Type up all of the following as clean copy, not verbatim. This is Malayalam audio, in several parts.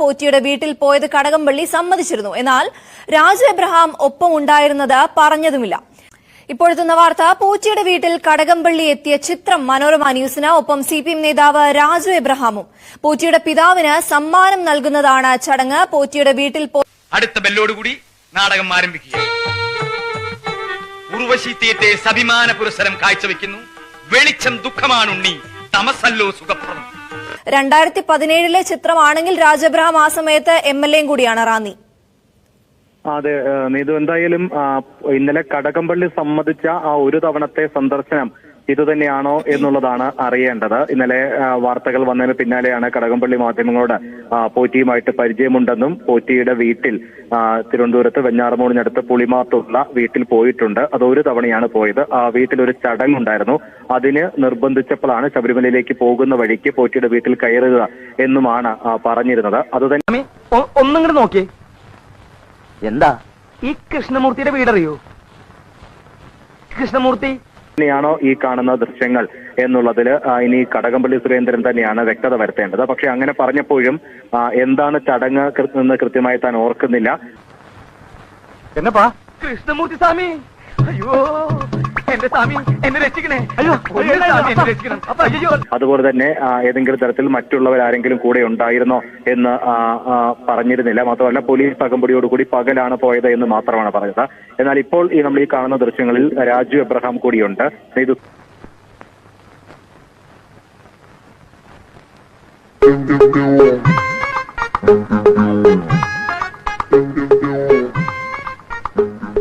പോറ്റിയുടെ വീട്ടിൽ പോയത് കടകംപള്ളി സമ്മതിച്ചിരുന്നു. എന്നാൽ രാജു എബ്രഹാം ഒപ്പം ഉണ്ടായിരുന്നത് പറഞ്ഞതുമില്ല. ഇപ്പോഴത്തെ വാർത്ത, പോറ്റിയുടെ വീട്ടിൽ കടകംപള്ളി എത്തിയ ചിത്രം മനോരമ ന്യൂസിന്. ഒപ്പം CPM നേതാവ് രാജു എബ്രഹാമും. പോറ്റിയുടെ പിതാവിന് സമ്മാനം നൽകുന്നതാണ് ചടങ്ങ്. പോറ്റിയുടെ വീട്ടിൽ അടുത്ത ബെല്ലോടുകൂടി നാടകം ആരംഭിക്കുക. ഉർവശി തിയേറ്റേഴ്സ് അഭിമാന പുരസ്സരം കാഴ്ചവെക്കുന്നു. വെളിച്ചം ദുഃഖമാണുണ്ണി, തമസല്ലോ സുഖപ്രദം. 2017 ചിത്രമാണെങ്കിൽ രാജു എബ്രഹാം ആ സമയത്ത് MLA കൂടിയാണ് റാന്നി. അതെ നീതു, എന്തായാലും ഇന്നലെ കടകംപള്ളി സമ്മതിച്ച ആ ഒരു തവണത്തെ സന്ദർശനം ഇതുതന്നെയാണോ എന്നുള്ളതാണ് അറിയേണ്ടത്. ഇന്നലെ വാർത്തകൾ വന്നതിന് പിന്നാലെയാണ് കടകംപള്ളി മാധ്യമങ്ങളോട് പോറ്റിയുമായിട്ട് പരിചയമുണ്ടെന്നും പോറ്റിയുടെ വീട്ടിൽ തിരുവനന്തപുരത്ത് വെഞ്ഞാറമൂടിനടുത്ത് പുളിമാത്തുള്ള വീട്ടിൽ പോയിട്ടുണ്ട്. അത് ഒരു തവണയാണ് പോയത്. ആ വീട്ടിലൊരു ചടങ്ങുണ്ടായിരുന്നു. അതിന് നിർബന്ധിച്ചപ്പോഴാണ് ശബരിമലയിലേക്ക് പോകുന്ന വഴിക്ക് പോറ്റിയുടെ വീട്ടിൽ കയറുക എന്നുമാണ് പറഞ്ഞിരുന്നത്. അതുതന്നെ ഒന്നും കൂടെ നോക്കിയേ. എന്താ ഈ കൃഷ്ണമൂർത്തിയുടെ വീടറിയോ? കൃഷ്ണമൂർത്തി ാണോ ഈ കാണുന്ന ദൃശ്യങ്ങൾ എന്നുള്ളതിൽ ഇനി കടകംപള്ളി സുരേന്ദ്രൻ തന്നെയാണ് വ്യക്തത വരുത്തേണ്ടത്. പക്ഷെ അങ്ങനെ പറഞ്ഞപ്പോഴും എന്താണ് ചടങ്ങ് എന്ന് കൃത്യമായി താൻ ഓർക്കുന്നില്ല. എന്നപ്പാ കൃഷ്ണമൂർത്തി സ്വാമി, അയ്യോ എന്റെ സ്വാമി എന്നെ രക്ഷിക്കണേ, അയ്യോ എന്നെ രക്ഷിക്കണം. അയ്യോ, അതുപോലെ തന്നെ ഏതെങ്കിലും തരത്തിൽ മറ്റുള്ളവരാരെങ്കിലും കൂടെ ഉണ്ടായിരുന്നോ എന്ന് പറഞ്ഞിരുന്നില്ല. മാത്രമല്ല പോലീസ് അകമ്പടിയോടുകൂടി പകലാണ് പോയത് എന്ന് മാത്രമാണ് പറഞ്ഞത്. എന്നാൽ ഇപ്പോൾ നമ്മൾ ഈ കാണുന്ന ദൃശ്യങ്ങളിൽ രാജു എബ്രഹാം കൂടിയുണ്ട്. ഇത്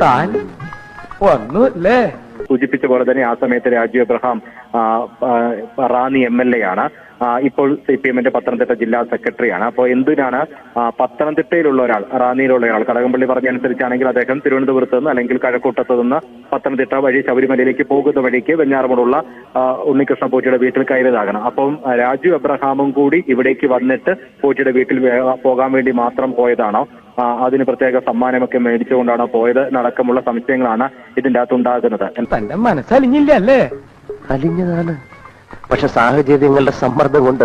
താൻ വന്നുല്ലേ? സൂചിപ്പിച്ച പോലെ തന്നെ ആ സമയത്ത് രാജു എബ്രഹാം റാന്നി MLA ആണ്. ഇപ്പോൾ CPMന്റെ പത്തനംതിട്ട ജില്ലാ സെക്രട്ടറിയാണ്. അപ്പോൾ എന്തിനാണ് പത്തനംതിട്ടയിലുള്ള ഒരാൾ, റാന്നിയിലുള്ള ഒരാൾ, കടകംപള്ളി പറഞ്ഞനുസരിച്ചാണെങ്കിൽ അദ്ദേഹം തിരുവനന്തപുരത്ത് നിന്ന് അല്ലെങ്കിൽ കഴക്കൂട്ടത്ത് നിന്ന് പത്തനംതിട്ട വഴി ശബരിമലയിലേക്ക് പോകുന്ന വഴിക്ക് വെഞ്ഞാറമൂടുള്ള ഉണ്ണികൃഷ്ണ പോറ്റിയുടെ വീട്ടിൽ കയറിയതാകണം. അപ്പം രാജു എബ്രഹാമും കൂടി ഇവിടേക്ക് വന്നിട്ട് പോറ്റിയുടെ വീട്ടിൽ പോകാൻ വേണ്ടി മാത്രം പോയതാണോ, അതിന് പ്രത്യേക സമ്മാനമൊക്കെ മേടിച്ചുകൊണ്ടാണോ പോയത് എന്നടക്കമുള്ള സംശയങ്ങളാണ് ഇതിന്റെ അകത്തുണ്ടാകുന്നത്. തന്റെ മനസ്സലിഞ്ഞില്ല അല്ലേ? അലിഞ്ഞതാണ്, പക്ഷെ സാഹചര്യങ്ങളുടെ സമ്മർദ്ദം കൊണ്ട്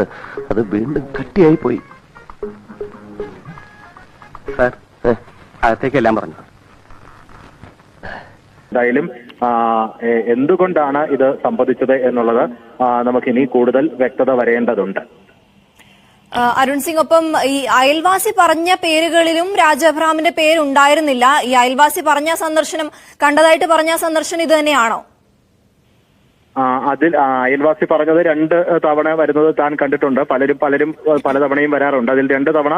അത് വീണ്ടും കട്ടിയായി പോയി. സാർ അകത്തേക്കെല്ലാം പറഞ്ഞു. എന്തായാലും എന്തുകൊണ്ടാണ് ഇത് സംഭവിച്ചത് എന്നുള്ളത് നമുക്കിനി കൂടുതൽ വ്യക്തത വരേണ്ടതുണ്ട്. അരുൺ സിംഗ്, ഒപ്പം ഈ അയൽവാസി പറഞ്ഞ പേരുകളിലും രാജു എബ്രഹാമിന്റെ പേരുണ്ടായിരുന്നില്ല. ഈ അയൽവാസി പറഞ്ഞ സന്ദർശനം, കണ്ടതായിട്ട് പറഞ്ഞ സന്ദർശനം ഇത് തന്നെയാണോ? അതിൽ അയൽവാസി പറഞ്ഞത് 2 തവണ വരുന്നത് താൻ കണ്ടിട്ടുണ്ട്. പലരും പലതവണയും വരാറുണ്ട്. അതിൽ 2 തവണ